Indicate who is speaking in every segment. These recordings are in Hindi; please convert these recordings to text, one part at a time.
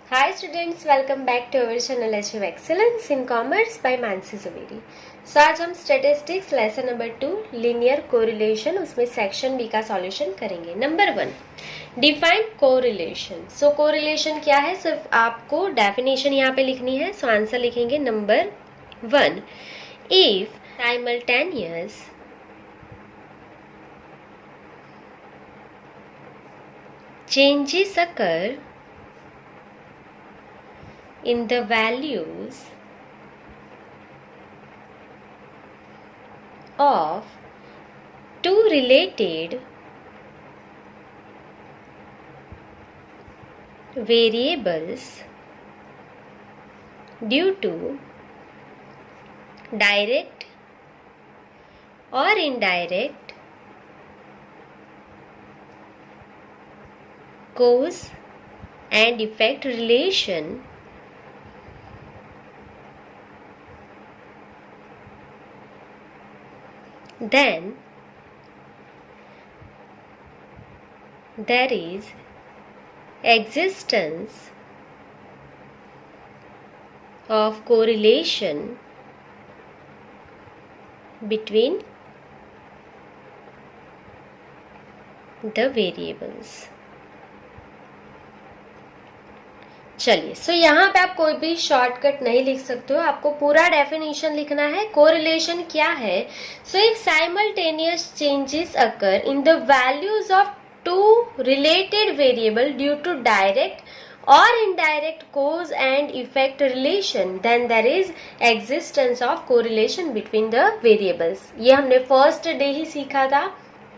Speaker 1: Hi students, welcome back to our channel Achieve Excellence in Commerce by Mansi Zaveri। So आज हम statistics lesson number 2 linear correlation उसमें सेक्शन बी का सॉल्यूशन करेंगे। Number 1 define correlation. So correlation क्या है, सिर्फ आपको डेफिनेशन यहाँ पे लिखनी है। सो आंसर लिखेंगे number 1, if simultaneous changes occur in the values of two related variables due to direct or indirect cause and effect relation, then there is existence of correlation between the variables। चलिए, सो यहाँ पे आप कोई भी शॉर्टकट नहीं लिख सकते हो, आपको पूरा डेफिनेशन लिखना है। कोरिलेशन क्या है? So if simultaneous changes occur in the values of two related variable due to direct और indirect cause and effect relation, then there is existence of correlation between the variables. ये हमने फर्स्ट डे ही सीखा था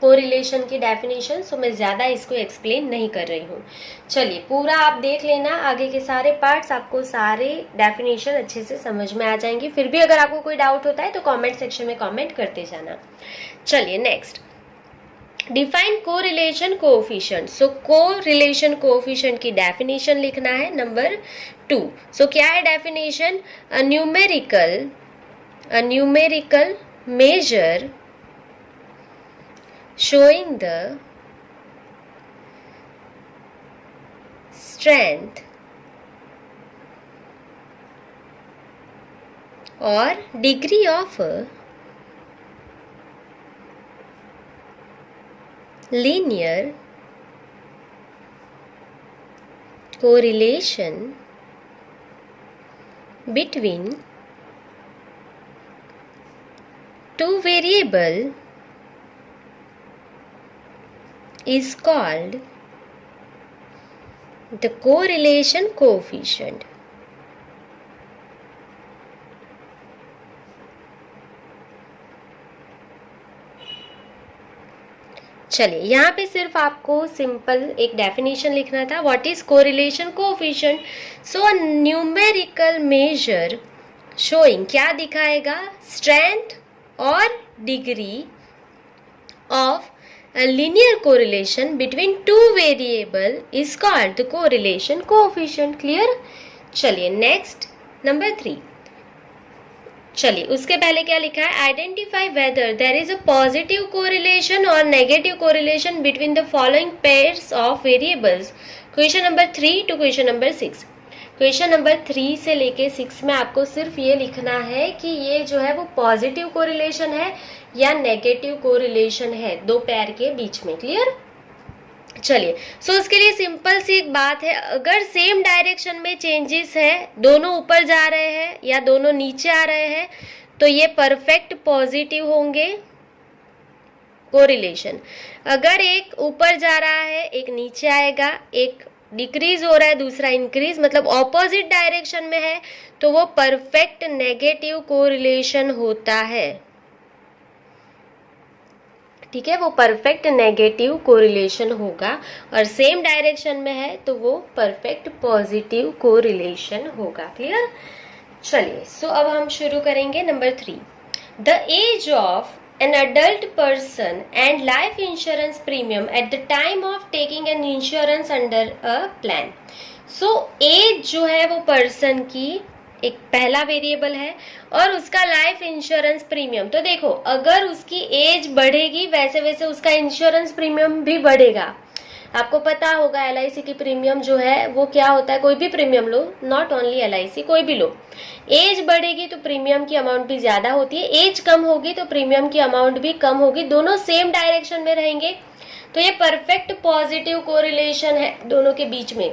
Speaker 1: कोरिलेशन की डेफिनेशन, सो मैं ज़्यादा इसको एक्सप्लेन नहीं कर रही हूँ। चलिए, पूरा आप देख लेना, आगे के सारे पार्ट्स आपको सारे डेफिनेशन अच्छे से समझ में आ जाएंगे। फिर भी अगर आपको कोई डाउट होता है तो कमेंट सेक्शन में कमेंट करते जाना। चलिए next, define correlation coefficient. So correlation coefficient की डेफिनेशन लिखना है नंबर 2। सो क्या है definition? A numerical measure showing the strength or degree of a linear correlation between two variables is called the correlation coefficient। चलिए, यहाँ पे सिर्फ आपको सिंपल एक डेफिनेशन लिखना था। What is correlation coefficient? So numerical measure showing, क्या दिखाएगा? स्ट्रेंथ और degree of a linear correlation between two variable is called the correlation coefficient। clear? चलिए नेक्स्ट नंबर 3। चलिए, उसके पहले क्या लिखा है? Identify whether there is a positive correlation और negative correlation between the following pairs of variables. Question number 3 to question number 6। Question number 3 से लेके 6 में आपको सिर्फ ये लिखना है कि ये जो है वो पॉजिटिव कोरिलेशन है या नेगेटिव कोरिलेशन है दो पेयर के बीच में। क्लियर? चलिए, सो उसके लिए सिंपल सी एक बात है, अगर सेम डायरेक्शन में चेंजेस है, दोनों ऊपर जा रहे हैं या दोनों नीचे आ रहे हैं, तो ये परफेक्ट पॉजिटिव होंगे कोरिलेशन। अगर एक ऊपर जा रहा है, एक नीचे आएगा, एक डिक्रीज हो रहा है, दूसरा इंक्रीज, मतलब ऑपोजिट डायरेक्शन में है, तो वो परफेक्ट नेगेटिव कोरिलेशन होता है। ठीक है, वो परफेक्ट नेगेटिव कोरिलेशन होगा। और सेम डायरेक्शन में है तो वो परफेक्ट पॉजिटिव कोरिलेशन होगा। क्लियर? चलिए, सो अब हम शुरू करेंगे number 3। The age of an adult person and life insurance premium at the time of taking an insurance under a plan। so age जो है वो person की एक पहला वेरिएबल है और उसका लाइफ इंश्योरेंस प्रीमियम। तो देखो, अगर उसकी एज बढ़ेगी वैसे वैसे उसका इंश्योरेंस प्रीमियम भी बढ़ेगा। आपको पता होगा LIC की प्रीमियम जो है वो क्या होता है, कोई भी premium low, not only LIC, कोई भी लो, एज बढ़ेगी तो प्रीमियम की अमाउंट भी ज्यादा होती है, एज कम होगी तो प्रीमियम की अमाउंट भी कम होगी, दोनों सेम डायरेक्शन में रहेंगे। तो ये परफेक्ट पॉजिटिव कोरिलेशन है दोनों के बीच में।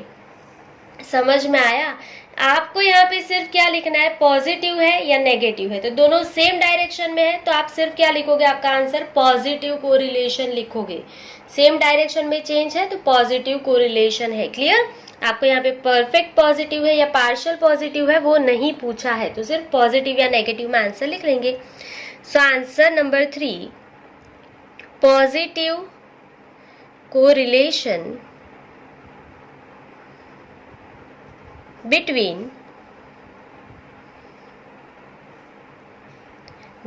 Speaker 1: समझ में आया? आपको यहाँ पे सिर्फ क्या लिखना है, पॉजिटिव है या नेगेटिव है, तो दोनों सेम डायरेक्शन में है, तो आप सिर्फ क्या लिखोगे, आपका आंसर पॉजिटिव कोरिलेशन लिखोगे। सेम डायरेक्शन में चेंज है तो पॉजिटिव कोरिलेशन है। क्लियर? आपको यहाँ पे परफेक्ट पॉजिटिव है या पार्शियल पॉजिटिव है वो नहीं पूछा है, तो सिर्फ पॉजिटिव या नेगेटिव में आंसर लिख लेंगे। So answer number 3, positive correlation between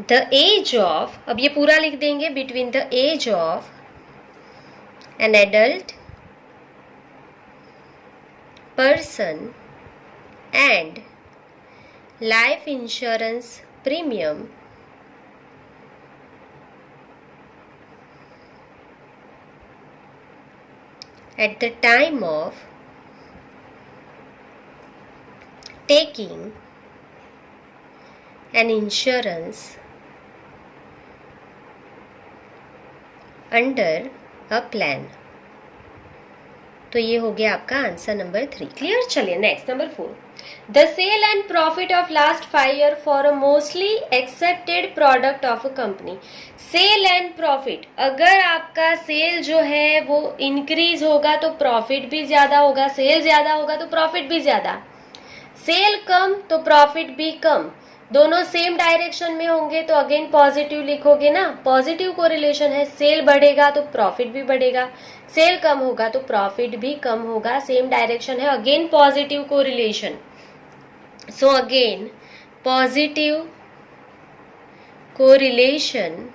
Speaker 1: the age of, अब ये पूरा लिख देंगे, between the age of an adult person and life insurance premium at the time of taking an insurance under a plan। तो ये हो गया आपका आंसर नंबर 3। क्लियर? चलिए next number 4, the sale and profit of last 5 year for a mostly accepted product of a company. Sale and profit, अगर आपका सेल जो है वो इंक्रीज होगा तो प्रॉफिट भी ज्यादा होगा, सेल ज्यादा होगा तो प्रॉफिट भी ज्यादा, सेल कम तो प्रॉफिट भी कम, दोनों सेम डायरेक्शन में होंगे तो अगेन पॉजिटिव लिखोगे ना, पॉजिटिव कोरिलेशन है। सेल बढ़ेगा तो प्रॉफिट भी बढ़ेगा, सेल कम होगा तो प्रॉफिट भी कम होगा, सेम डायरेक्शन है, again positive correlation. So again positive correlation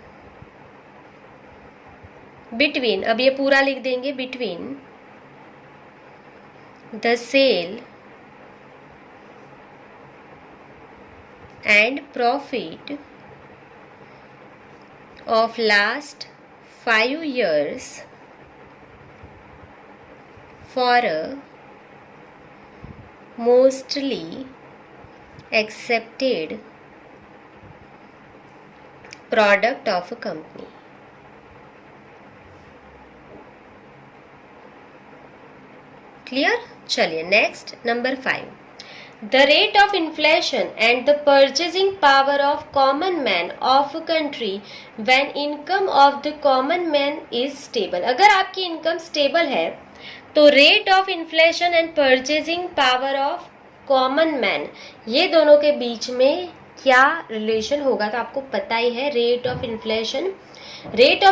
Speaker 1: between, अब ये पूरा लिख देंगे, between the sale and profit of last 5 years for a mostly accepted product of a company। Clear? चलिए next number 5, the rate of inflation and the purchasing power of common man of a country when income of the common man is stable। अगर आपकी इनकम स्टेबल है तो rate of inflation and purchasing power of common man, ये दोनों के बीच में क्या रिलेशन होगा, तो आपको पता ही है। रेट ऑफ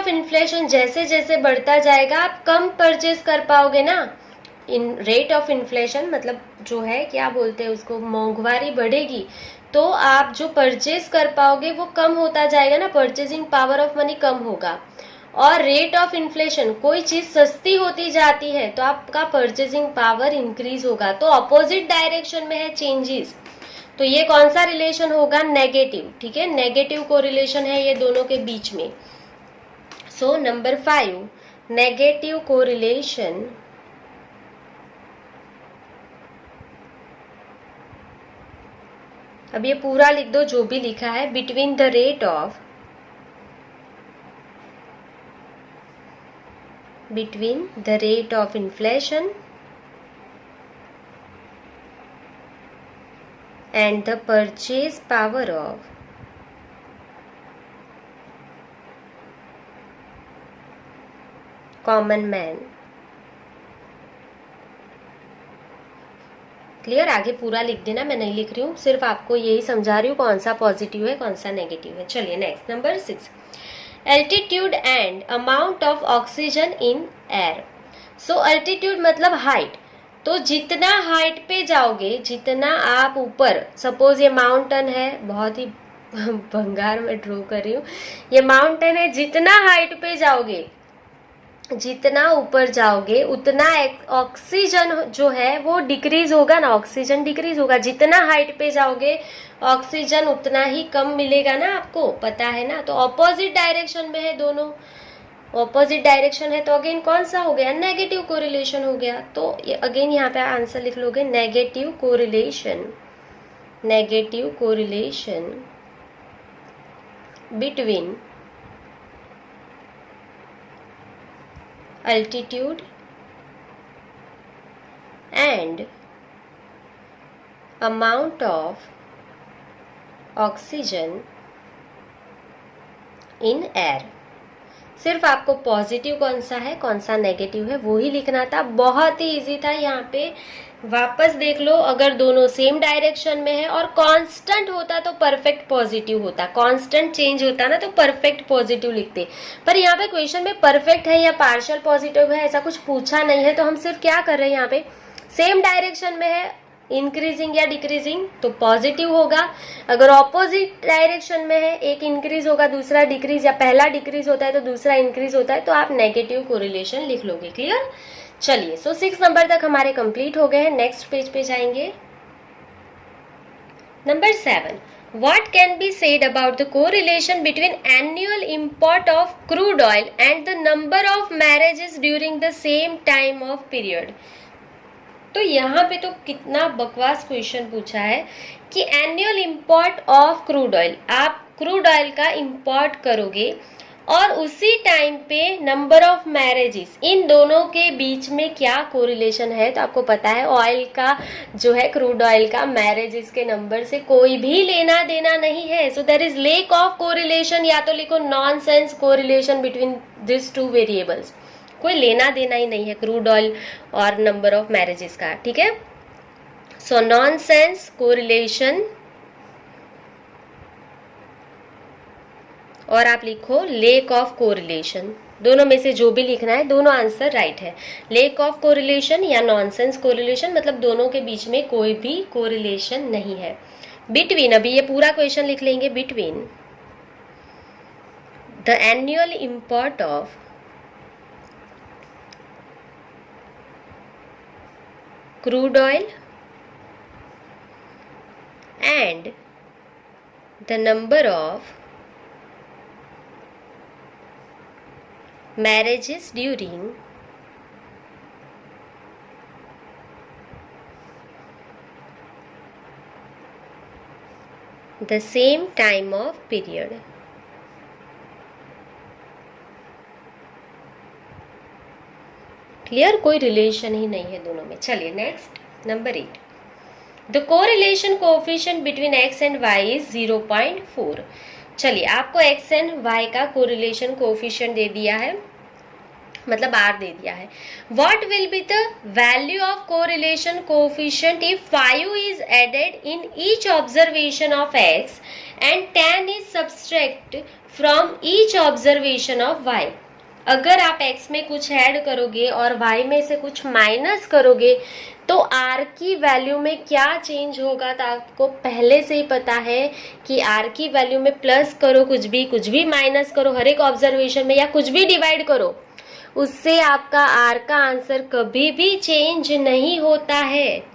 Speaker 1: इन्फ्लेशन जैसे जैसे बढ़ता जाएगा आप कम परचेज कर पाओगे ना। इन रेट ऑफ इन्फ्लेशन मतलब जो है क्या बोलते हैं उसको, महंगाई बढ़ेगी तो आप जो परचेज कर पाओगे वो कम होता जाएगा ना, परचेजिंग पावर ऑफ मनी कम होगा। और रेट ऑफ इन्फ्लेशन, कोई चीज सस्ती होती जाती है तो आपका परचेजिंग पावर इंक्रीज होगा, तो अपोजिट डायरेक्शन में है चेंजेस। तो ये कौन सा रिलेशन होगा, नेगेटिव। ठीक है, नेगेटिव कोरिलेशन है ये दोनों के बीच में। सो नंबर 5, नेगेटिव कोरिलेशन अब ये पूरा लिख दो जो भी लिखा है, between the rate of inflation and the purchase power of common man. Clear? आगे पूरा लिख देना, मैं नहीं लिख रही हूँ, सिर्फ आपको यही समझा रही हूँ कौन सा पॉजिटिव है कौन सा नेगेटिव है। चलिए next number 6, altitude and amount of oxygen in air. So altitude मतलब हाइट, तो जितना हाइट पे जाओगे, जितना आप ऊपर, सपोज ये माउंटेन है, बहुत ही भंगार में ड्रॉ कर रही हूँ, ये माउंटेन है, जितना हाइट पे जाओगे, जितना ऊपर जाओगे उतना ऑक्सीजन जो है वो डिक्रीज होगा ना, ऑक्सीजन डिक्रीज होगा। जितना हाइट पे जाओगे ऑक्सीजन उतना ही कम मिलेगा ना, आपको पता है ना। तो ऑपोजिट डायरेक्शन में है दोनों, ऑपोजिट डायरेक्शन है तो अगेन कौन सा हो गया, नेगेटिव कोरिलेशन हो गया। तो अगेन यहाँ पे आंसर लिख लोगे negative correlation, negative correlation between altitude and amount of oxygen in air. सिर्फ आपको पॉजिटिव कौन सा है कौन सा नेगेटिव है वो ही लिखना था, बहुत ही इजी था। यहाँ पे वापस देख लो, अगर दोनों सेम डायरेक्शन में है और कांस्टेंट होता तो परफेक्ट पॉजिटिव होता, कांस्टेंट चेंज होता ना तो परफेक्ट पॉजिटिव लिखते, पर यहाँ पे क्वेश्चन में परफेक्ट है या पार्शियल पॉजिटिव है ऐसा कुछ पूछा नहीं है। तो हम सिर्फ क्या कर रहे हैं, यहाँ पे सेम डायरेक्शन में है, इंक्रीजिंग या डिक्रीजिंग तो पॉजिटिव होगा। अगर ऑपोजिट डायरेक्शन में है, एक इंक्रीज होगा दूसरा डिक्रीज, या पहला डिक्रीज होता है तो दूसरा इंक्रीज होता है, तो आप नेगेटिव कोरिलेशन लिख लोगे। क्लियर? चलिए, सो 6 नंबर तक हमारे कंप्लीट हो गए हैं। नेक्स्ट पेज पे जाएंगे। Number 7, what can be said about the correlation between annual import of crude oil and the number of marriages during the same time of period? तो यहाँ पे तो कितना बकवास क्वेश्चन पूछा है कि annual import of crude oil, आप क्रूड ऑयल का इंपोर्ट करोगे और उसी टाइम पे नंबर ऑफ मैरिजेस, इन दोनों के बीच में क्या कोरिलेशन है। तो आपको पता है ऑयल का जो है, क्रूड ऑयल का मैरिजेस के नंबर से कोई भी लेना देना नहीं है। So there is lack of correlation, या तो लिखो nonsense correlation between this two variables, कोई लेना देना ही नहीं है क्रूड ऑयल और नंबर ऑफ मैरिजेस का। ठीक है, सो नॉनसेंस कोरिलेशन, और आप लिखो लेक ऑफ कोरिलेशन। दोनों में से जो भी लिखना है, दोनों आंसर राइट है। लेक ऑफ कोरिलेशन या नॉनसेंस कोरिलेशन, मतलब दोनों के बीच में कोई भी कोरिलेशन नहीं है। बिटवीन, अभी ये पूरा क्वेश्चन लिख लेंगे। Between the annual import of crude oil and the number of marriages during the same time of period। Clear? कोई रिलेशन ही नहीं है दोनों में। चलिए next, number 8, the correlation coefficient between x and y is 0.4। चलिए, आपको x एंड y का कोरिलेशन कोएफिशिएंट दे दिया है, मतलब r दे दिया है। What will be the value of correlation coefficient if 5 is added in each observation of x and 10 is subtract from each observation of y। अगर आप x में कुछ ऐड करोगे और y में से कुछ माइनस करोगे तो r की वैल्यू में क्या चेंज होगा, तो आपको पहले से ही पता है कि r की वैल्यू में प्लस करो कुछ भी माइनस करो हर एक ऑब्जर्वेशन में, या कुछ भी डिवाइड करो, उससे आपका r का आंसर कभी भी चेंज नहीं होता है।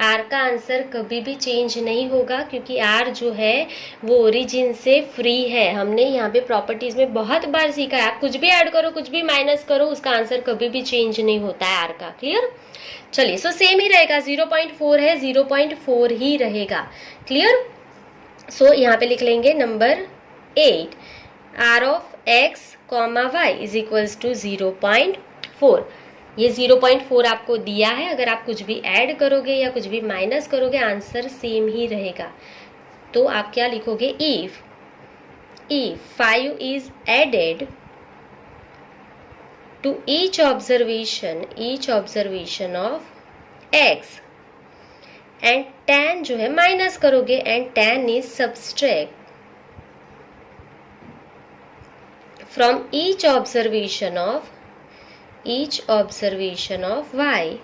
Speaker 1: r का आंसर कभी भी चेंज नहीं होगा, क्योंकि r जो है वो ओरिजिन से फ्री है। हमने यहाँ पे प्रॉपर्टीज में बहुत बार सीखा है, आप कुछ भी ऐड करो कुछ भी माइनस करो, उसका आंसर कभी भी चेंज नहीं होता है r का। क्लियर? चलिए, सो सेम ही रहेगा, 0.4 है 0.4 ही रहेगा। क्लियर? सो यहाँ पे लिख लेंगे number 8, r of x, y is equals to 0.4। ये 0.4 आपको दिया है, अगर आप कुछ भी ऐड करोगे या कुछ भी माइनस करोगे आंसर सेम ही रहेगा। तो आप क्या लिखोगे, if 5 is added to each observation of x and 10 जो है माइनस करोगे and 10 is subtract from each observation of y,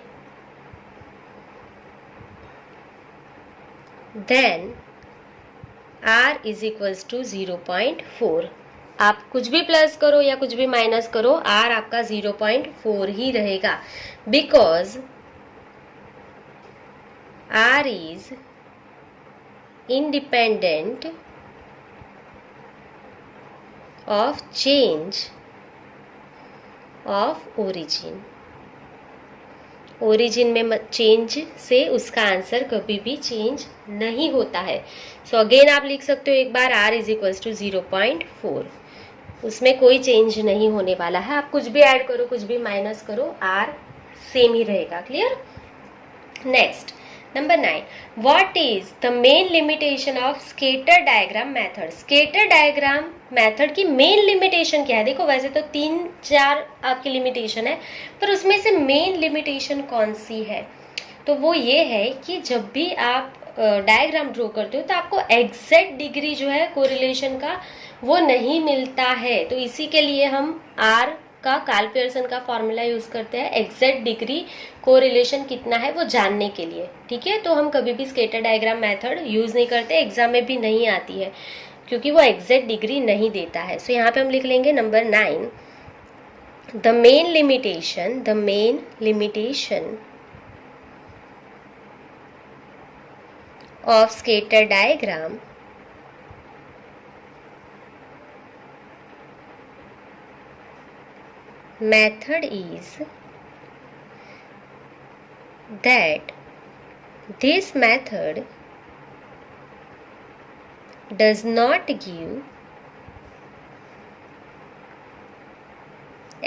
Speaker 1: then r is equals to 0.4। आप कुछ भी प्लस करो या कुछ भी माइनस करो, r आपका 0.4 ही रहेगा, because r is independent of change of origin. Origin में चेंज से उसका आंसर कभी भी चेंज नहीं होता है। सो अगेन आप लिख सकते हो एक बार r इज इक्वल्स टू 0.4, उसमें कोई चेंज नहीं होने वाला है। आप कुछ भी ऐड करो, कुछ भी माइनस करो, r सेम ही रहेगा। Clear? Next number 9, what is the main limitation of scatter diagram method. Scatter diagram method की मेन लिमिटेशन क्या है? देखो वैसे तो 3-4 आपकी लिमिटेशन है, पर उसमें से मेन लिमिटेशन कौन सी है? तो वो ये है कि जब भी आप डायग्राम ड्रॉ करते हो तो आपको एग्जैक्ट डिग्री जो है कोरिलेशन का वो नहीं मिलता है। तो इसी के लिए हम आर का कार्ल पियर्सन का फॉर्मूला यूज करते हैं एग्जैक्ट डिग्री कोरिलेशन कितना है वो जानने के लिए। ठीक है, तो हम कभी भी स्केटर डायग्राम मेथड यूज नहीं करते, एग्जाम में भी नहीं आती है क्योंकि वो एग्जैक्ट डिग्री नहीं देता है। सो यहाँ पे हम लिख लेंगे number 9, the main limitation of scatter diagram method is that this method does not give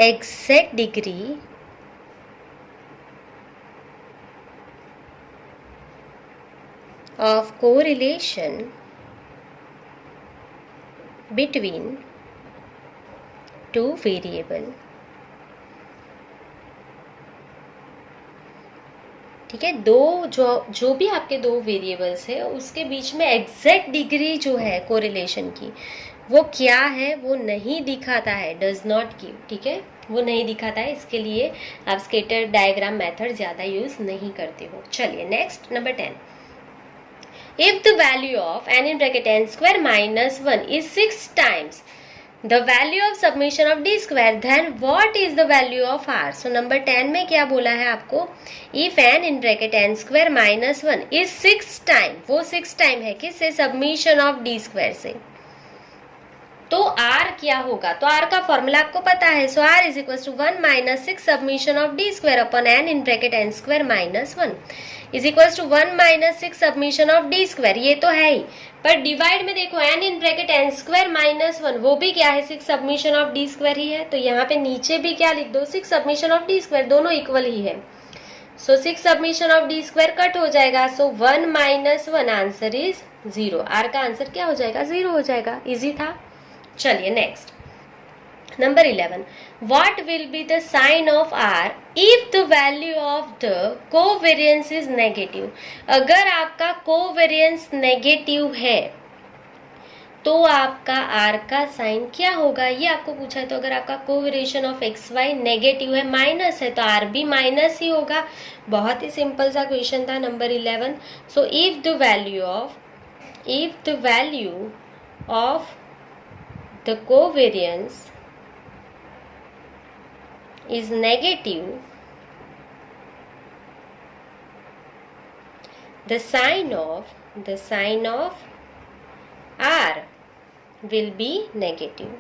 Speaker 1: exact degree of correlation between two variable। ठीक है, जो भी आपके दो वेरिएबल्स है उसके बीच में एग्जैक्ट डिग्री जो है कोरिलेशन की वो क्या है वो नहीं दिखाता है, डज नॉट गिव। ठीक है, वो नहीं दिखाता है, इसके लिए आप स्केटर डायग्राम मेथड ज्यादा यूज नहीं करते हो। चलिए next number 10, if the value of n in bracket n square minus 1 is 6 times the value of summation of d square, then what is the value of r? So number 10 में क्या बोला है आपको? if n in bracket n square minus 1 is 6 time, वो 6 टाइम है किससे? summation of d square से। तो r क्या होगा? तो r का फॉर्मूला आपको पता है। So r is equal to 1 minus 6 summation of d square upon n in bracket n square minus 1 is equal to 1 minus 6 summation of d square. ये तो है ही, पर डिवाइड में देखो n in bracket n square minus 1 वो भी क्या है? 6 सबमिशन ऑफ d स्क्वायर ही है। तो यहाँ पे नीचे भी क्या लिख दो? 6 सबमिशन ऑफ d स्क्वायर, दोनों इक्वल ही है। So 6 summation of d square cut हो जाएगा। So 1 minus 1 answer is 0। r का आंसर क्या हो जाएगा? 0 हो जाएगा। इजी था। चलिए next number 11, what will be the sign of R if the value of the covariance is negative. अगर आपका कोवेरियंस नेगेटिव है तो आपका आर का साइन क्या होगा? ये आपको पूछा है। तो अगर आपका कोवेरिएशन ऑफ एक्स वाई नेगेटिव है, माइनस है, तो आर भी माइनस ही होगा। बहुत ही सिंपल सा क्वेश्चन था number 11। So if the value of the covariance is negative, the sign of R will be negative।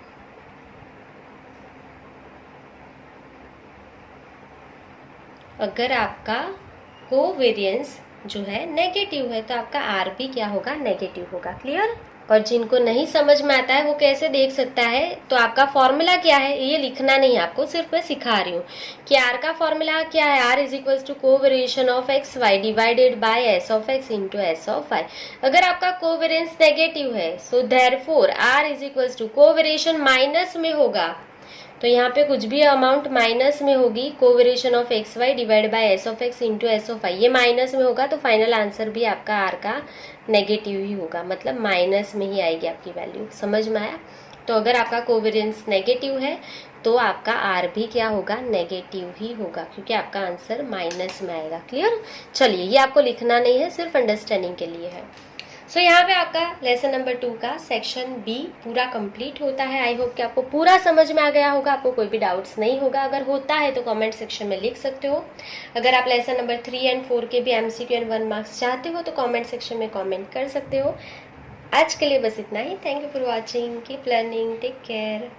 Speaker 1: अगर आपका कोवेरियंस जो है नेगेटिव है तो आपका R भी क्या होगा? नेगेटिव होगा। क्लियर? और जिनको नहीं समझ में आता है वो कैसे देख सकता है? तो आपका फॉर्मूला क्या है ये लिखना नहीं, आपको सिर्फ मैं सिखा रही हूँ कि आर का फॉर्मूला क्या है। R is equal to covariation of X Y divided by S of X into S of Y. अगर आपका कोवेरिएंस नेगेटिव है so therefore R is equal to covariation minus में होगा, तो यहाँ पे कुछ भी अमाउंट माइनस में होगी। Covariation of X Y divide by S of X into S of Y, ये माइनस में होगा, तो फाइनल आंसर भी आपका आर का नेगेटिव ही होगा, मतलब माइनस में ही आएगी आपकी वैल्यू। समझ में आया? तो अगर आपका कोवेरिएंस नेगेटिव है तो आपका आर भी क्या होगा? नेगेटिव ही होगा, क्योंकि आपका आंसर माइनस में आएगा। क्लियर? चलिए, ये आपको लिखना नहीं है, सिर्फ अंडरस्टैंडिंग के लिए है। सो यहाँ पे आपका लेसन नंबर 2 का सेक्शन बी पूरा कंप्लीट होता है। आई होप कि आपको पूरा समझ में आ गया होगा, आपको कोई भी डाउट्स नहीं होगा। अगर होता है तो कमेंट सेक्शन में लिख सकते हो। अगर आप लेसन नंबर 3 एंड 4 के भी एमसीक्यू एंड 1 मार्क्स चाहते हो तो कमेंट सेक्शन में कमेंट कर सकते हो। आज के लिए बस इतना ही। Thank you for watching, keep learning, take care.